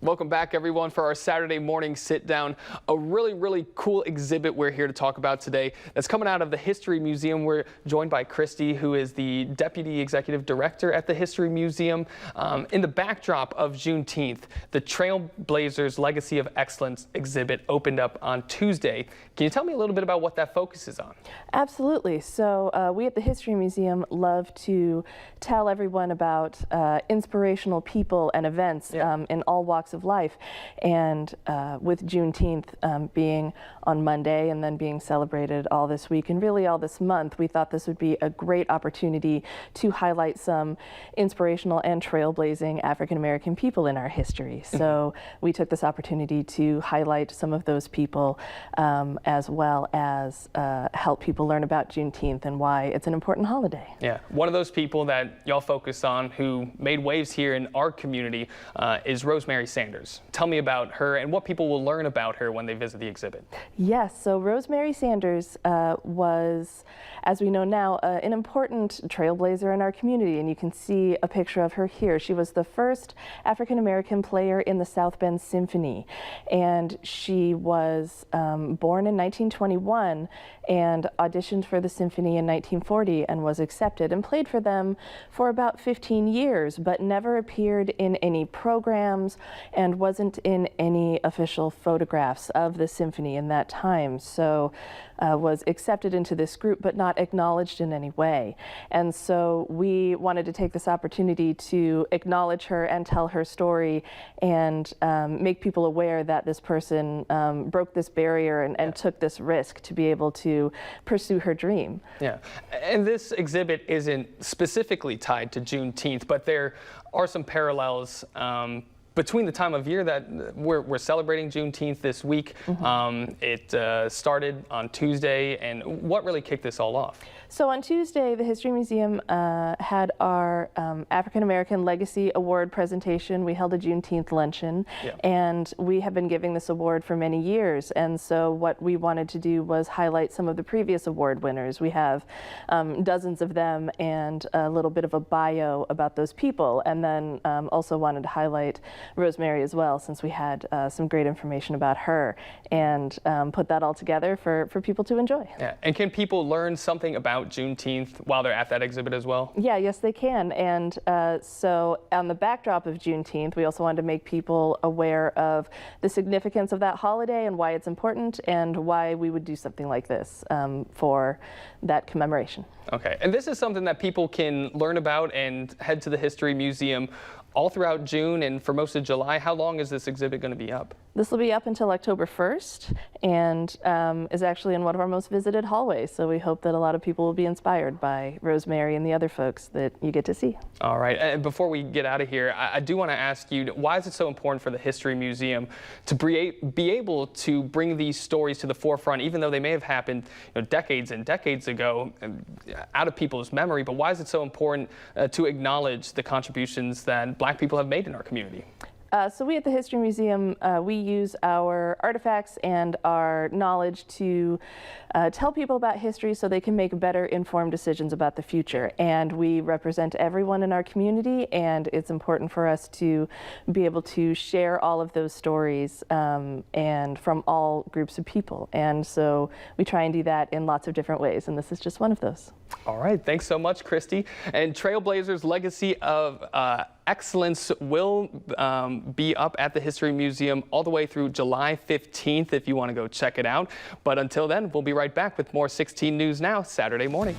Welcome back, everyone, for our Saturday morning sit down. A really cool exhibit we're here to talk about today that's coming out of the History Museum. We're joined by Christy, who is the Deputy Executive Director at the History Museum. In the backdrop of Juneteenth, the Trailblazers Legacy of Excellence exhibit opened up on Tuesday. Can you tell me a little bit about what that focuses on? Absolutely. So we at the History Museum love to tell everyone about inspirational people and events in all walks of life. And with Juneteenth being on Monday and then being celebrated all this week and really all this month, we thought this would be a great opportunity to highlight some inspirational and trailblazing African-American people in our history. So we took this opportunity to highlight some of those people as well as help people learn about Juneteenth and why it's an important holiday. Yeah, one of those people that y'all focus on who made waves here in our community is Rosemary Sanders. Tell me about her and what people will learn about her when they visit the exhibit. Yes, so Rosemary Sanders was, as we know now, an important trailblazer in our community, and you can see a picture of her here. She was the first African-American player in the South Bend Symphony, and she was born in 1921 and auditioned for the symphony in 1940 and was accepted and played for them for about 15 years, but never appeared in any programs and wasn't in any official photographs of the symphony in that time. So was accepted into this group but not acknowledged in any way. And so we wanted to take this opportunity to acknowledge her and tell her story and make people aware that this person broke this barrier and took this risk to be able to pursue her dream. Yeah, and this exhibit isn't specifically tied to Juneteenth, but there are some parallels between the time of year that we're celebrating Juneteenth this week. It started on Tuesday, and what really kicked this all off? So on Tuesday, the History Museum had our African American Legacy Award presentation. We held a Juneteenth luncheon, and we have been giving this award for many years. And so what we wanted to do was highlight some of the previous award winners. We have dozens of them and a little bit of a bio about those people, and then also wanted to highlight Rosemary as well, since we had some great information about her, and put that all together for people to enjoy. Yeah, and can people learn something about Juneteenth while they're at that exhibit as well? Yeah, yes they can. And so on the backdrop of Juneteenth, we also wanted to make people aware of the significance of that holiday and why it's important and why we would do something like this for that commemoration. Okay, and this is something that people can learn about and head to the History Museum all throughout June and for most of July. How long is this exhibit going to be up? This will be up until October 1st and is actually in one of our most visited hallways. So we hope that a lot of people will be inspired by Rosemary and the other folks that you get to see. All right, and before we get out of here, I do want to ask you, why is it so important for the History Museum to be able to bring these stories to the forefront, even though they may have happened decades and decades ago, out of people's memory, but why is it so important to acknowledge the contributions that Black people have made in our community? So we at the History Museum, we use our artifacts and our knowledge to tell people about history so they can make better informed decisions about the future. And we represent everyone in our community, and it's important for us to be able to share all of those stories and from all groups of people. And so we try and do that in lots of different ways, and this is just one of those. All right, thanks so much, Christy. And Trailblazers Legacy of Excellence will be up at the History Museum all the way through July 15th if you want to go check it out. But until then, we'll be right back with more 16 News Now Saturday morning.